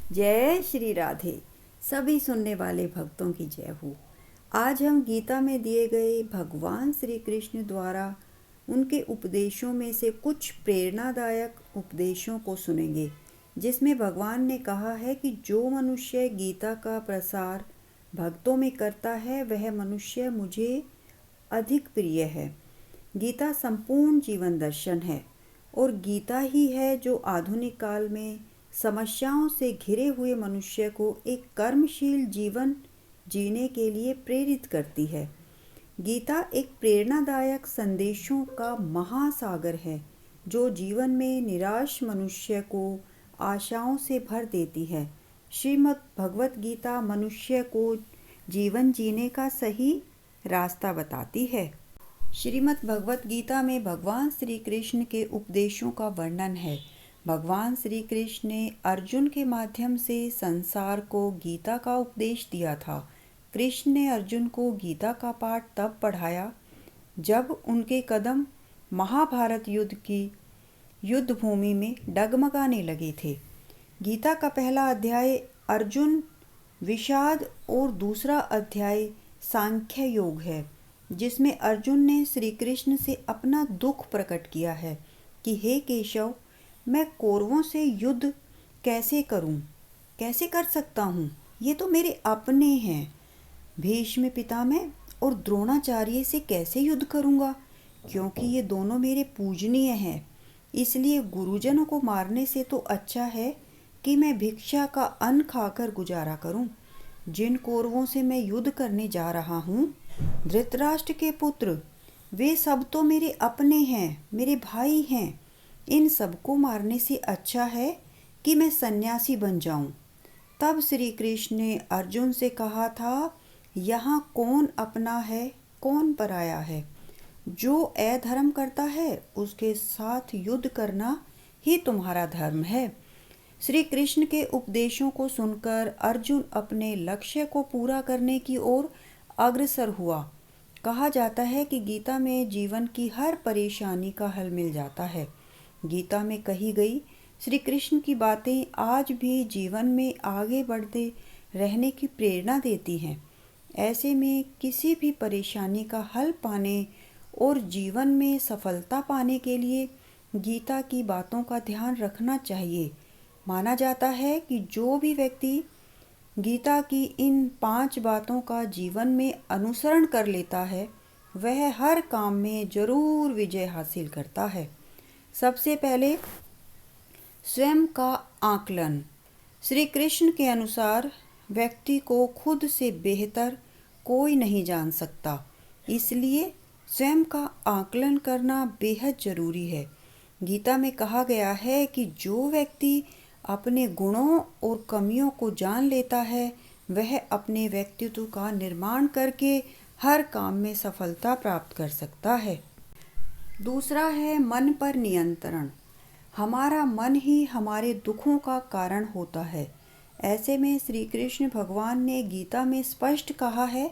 जय श्री राधे। सभी सुनने वाले भक्तों की जय हो। आज हम गीता में दिए गए भगवान श्री कृष्ण द्वारा उनके उपदेशों में से कुछ प्रेरणादायक उपदेशों को सुनेंगे, जिसमें भगवान ने कहा है कि जो मनुष्य गीता का प्रसार भक्तों में करता है वह मनुष्य मुझे अधिक प्रिय है। गीता संपूर्ण जीवन दर्शन है और गीता ही है जो आधुनिक काल में समस्याओं से घिरे हुए मनुष्य को एक कर्मशील जीवन जीने के लिए प्रेरित करती है। गीता एक प्रेरणादायक संदेशों का महासागर है जो जीवन में निराश मनुष्य को आशाओं से भर देती है। श्रीमद् भगवत गीता मनुष्य को जीवन जीने का सही रास्ता बताती है। श्रीमद् भगवत गीता में भगवान श्री कृष्ण के उपदेशों का वर्णन है। भगवान श्री कृष्ण ने अर्जुन के माध्यम से संसार को गीता का उपदेश दिया था। कृष्ण ने अर्जुन को गीता का पाठ तब पढ़ाया जब उनके कदम महाभारत युद्ध की युद्ध भूमि में डगमगाने लगे थे। गीता का पहला अध्याय अर्जुन विषाद और दूसरा अध्याय सांख्य योग है, जिसमें अर्जुन ने श्री कृष्ण से अपना दुख प्रकट किया है कि हे केशव, मैं कौरवों से युद्ध कैसे कर सकता हूँ। ये तो मेरे अपने हैं। भीष्म पितामह और द्रोणाचार्य से कैसे युद्ध करूँगा, क्योंकि ये दोनों मेरे पूजनीय हैं। इसलिए गुरुजनों को मारने से तो अच्छा है कि मैं भिक्षा का अन्न खाकर गुजारा करूँ। जिन कौरवों से मैं युद्ध करने जा रहा हूँ, धृतराष्ट्र के पुत्र, वे सब तो मेरे अपने हैं, मेरे भाई हैं। इन सबको मारने से अच्छा है कि मैं सन्यासी बन जाऊं। तब श्री कृष्ण ने अर्जुन से कहा था, यहाँ कौन अपना है कौन पराया है। जो अधर्म करता है उसके साथ युद्ध करना ही तुम्हारा धर्म है। श्री कृष्ण के उपदेशों को सुनकर अर्जुन अपने लक्ष्य को पूरा करने की ओर अग्रसर हुआ। कहा जाता है कि गीता में जीवन की हर परेशानी का हल मिल जाता है। गीता में कही गई श्री कृष्ण की बातें आज भी जीवन में आगे बढ़ते रहने की प्रेरणा देती हैं। ऐसे में किसी भी परेशानी का हल पाने और जीवन में सफलता पाने के लिए गीता की बातों का ध्यान रखना चाहिए। माना जाता है कि जो भी व्यक्ति गीता की इन 5 बातों का जीवन में अनुसरण कर लेता है, वह हर काम में जरूर विजय हासिल करता है। सबसे पहले स्वयं का आकलन। श्री कृष्ण के अनुसार व्यक्ति को खुद से बेहतर कोई नहीं जान सकता, इसलिए स्वयं का आकलन करना बेहद जरूरी है। गीता में कहा गया है कि जो व्यक्ति अपने गुणों और कमियों को जान लेता है, वह अपने व्यक्तित्व का निर्माण करके हर काम में सफलता प्राप्त कर सकता है। दूसरा है मन पर नियंत्रण। हमारा मन ही हमारे दुखों का कारण होता है। ऐसे में श्री कृष्ण भगवान ने गीता में स्पष्ट कहा है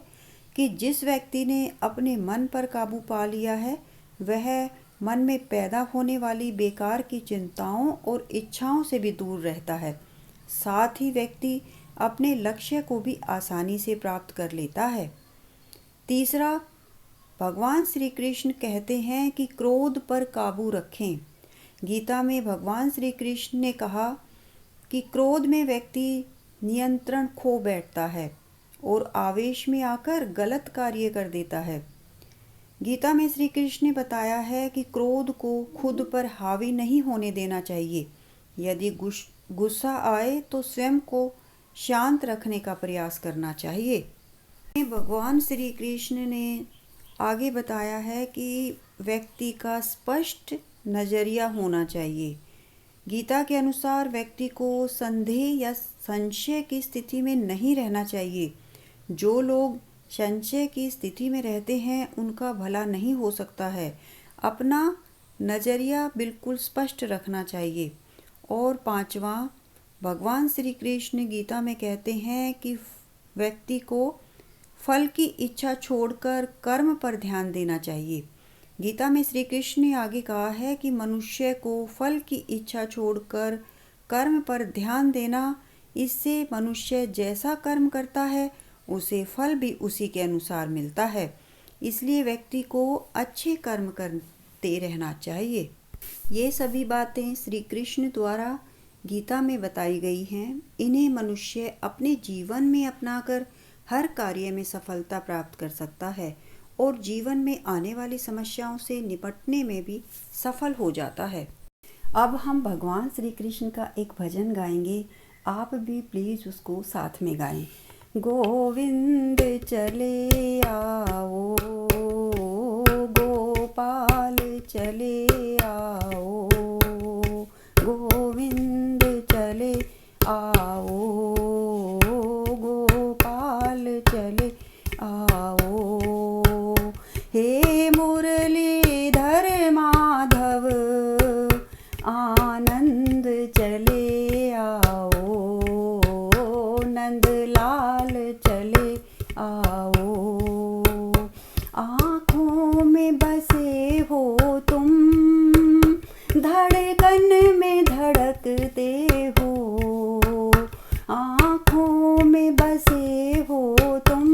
कि जिस व्यक्ति ने अपने मन पर काबू पा लिया है, वह मन में पैदा होने वाली बेकार की चिंताओं और इच्छाओं से भी दूर रहता है। साथ ही व्यक्ति अपने लक्ष्य को भी आसानी से प्राप्त कर लेता है। तीसरा, भगवान श्री कृष्ण कहते हैं कि क्रोध पर काबू रखें। गीता में भगवान श्री कृष्ण ने कहा कि क्रोध में व्यक्ति नियंत्रण खो बैठता है और आवेश में आकर गलत कार्य कर देता है। गीता में श्री कृष्ण ने बताया है कि क्रोध को खुद पर हावी नहीं होने देना चाहिए। यदि गुस्सा आए तो स्वयं को शांत रखने का प्रयास करना चाहिए। भगवान श्री कृष्ण ने आगे बताया है कि व्यक्ति का स्पष्ट नज़रिया होना चाहिए। गीता के अनुसार व्यक्ति को संदेह या संशय की स्थिति में नहीं रहना चाहिए। जो लोग संशय की स्थिति में रहते हैं, उनका भला नहीं हो सकता है। अपना नज़रिया बिल्कुल स्पष्ट रखना चाहिए। और पांचवा, भगवान श्री कृष्ण गीता में कहते हैं कि व्यक्ति को फल की इच्छा छोड़कर कर्म पर ध्यान देना चाहिए। गीता में श्री कृष्ण ने आगे कहा है कि मनुष्य को फल की इच्छा छोड़कर कर्म पर ध्यान देना इससे मनुष्य जैसा कर्म करता है उसे फल भी उसी के अनुसार मिलता है। इसलिए व्यक्ति को अच्छे कर्म करते रहना चाहिए। ये सभी बातें श्री कृष्ण द्वारा गीता में बताई गई हैं। इन्हें मनुष्य अपने जीवन में अपनाकर हर कार्य में सफलता प्राप्त कर सकता है और जीवन में आने वाली समस्याओं से निपटने में भी सफल हो जाता है। अब हम भगवान श्री कृष्ण का एक भजन गाएंगे। आप भी प्लीज़ उसको साथ में गाएं। गोविंद चले आओ, गोपाल चले आओ, गोविंद चले आओ, गोपाल चले आओ। हे मुरलीधर माधव आनंद चले आओ, नंदलाल चले आओ। आँखों में बसे हो तुम, धड़कन में धड़कते हो। आँखों में बसे हो तुम,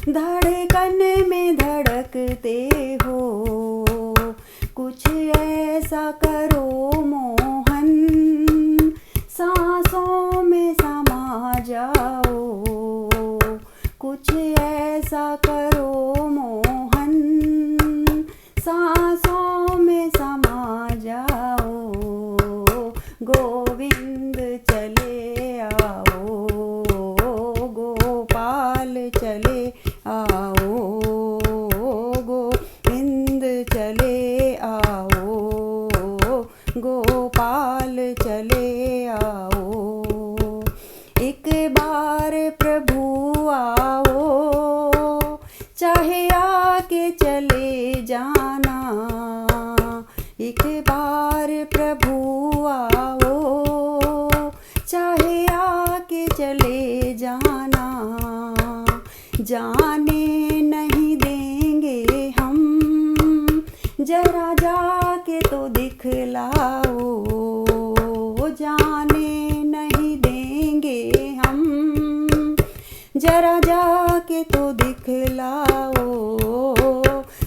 धड़कन में धड़कते हो। कुछ ऐसा करो मोहन, सांसों में समा जाओ। कुछ ऐसा करो मोहन, सांसों में समा जाओ। गोविंद चले आओ, गोपाल चले आओ, गोविंद चले आओ, गोपाल चले आओ। एक बार प्रभु आओ, चाहे आके चले जाना। एक बार प्रभु आओ, चाहे आके चले जाना। जाने नहीं देंगे हम, जरा जाके तो दिखलाओ। जाने नहीं देंगे हम, जरा जाके तो दिखलाओ।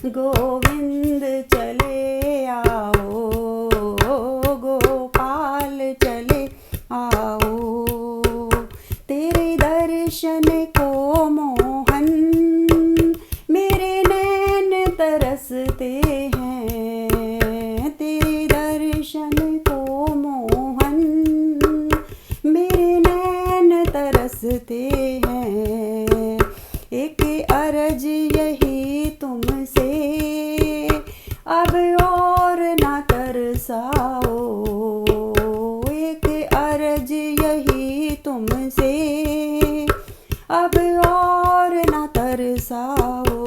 गोविंद चले आओ, गोपाल चले आओ। तेरे दर्शन को मोहन मेरे नैन तरसते हैं। तेरे दर्शन को मोहन मेरे नैन तरसते हैं। एक अर्ज यही तुमसे, अब और ना तरसाओ। एक अर्ज यही तुमसे, अब और ना तरसाओ।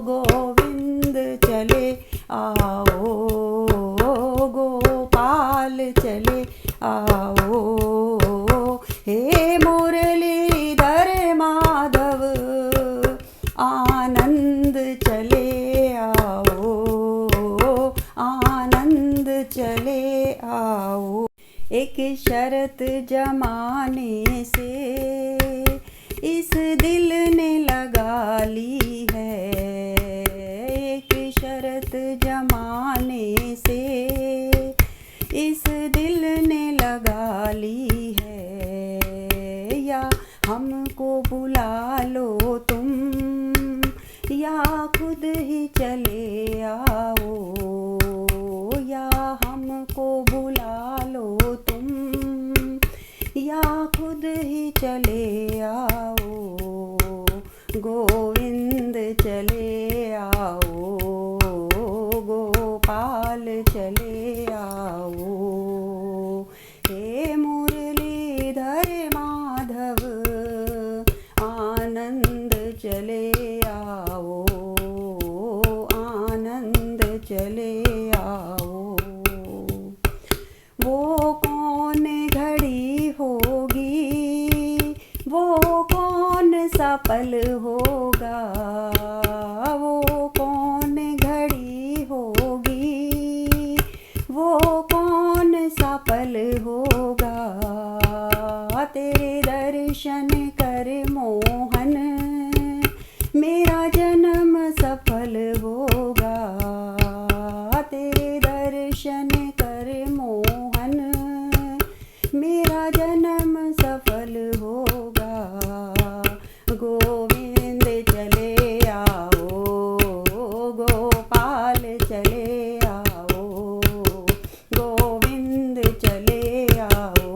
गोविंद चले आओ, गोपाल चले आओ। हे मुरलीधर माधव आनंद चले आओ, आनंद चले आओ। एक शर्त जमाने से इस दिल ने लगा ली है। एक शर्त जमाने से इस दिल ने लगा ली है। या हमको बुला लो तुम, या खुद ही चले आओ। या हमको बुला लो तुम, या खुद ही चले आओ। गोविंद चले आओ, गोपाल चले आओ। हे मुरलीधर माधव आनंद चले आओ, आनंद चले आओ। वो कौन घड़ी होगी, वो कौन सा पल होगा। वो कौन घड़ी होगी, वो कौन सा पल होगा। दर्शन कर मोहन, मेरा जन्म सफल होगा। तेरे दर्शन कर मोहन, मेरा जन्म सफल होगा। गोविंद चले आओ, गोपाल चले आओ, गोविंद चले आओ,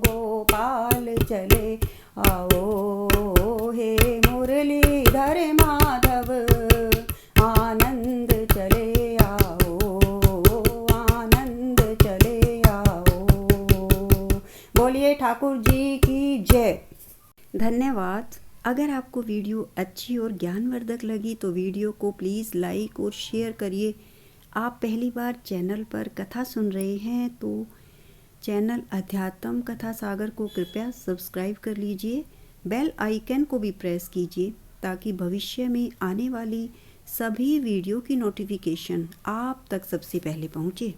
गोपाल चले आओ। हे मुरलीधर माधव आनंद चले आओ, आनंद चले आओ। बोलिए ठाकुर जी की जय। धन्यवाद। अगर आपको वीडियो अच्छी और ज्ञानवर्धक लगी तो वीडियो को प्लीज़ लाइक और शेयर करिए। आप पहली बार चैनल पर कथा सुन रहे हैं तो चैनल अध्यात्म कथा सागर को कृपया सब्सक्राइब कर लीजिए। बेल आइकन को भी प्रेस कीजिए ताकि भविष्य में आने वाली सभी वीडियो की नोटिफिकेशन आप तक सबसे पहले पहुंचे।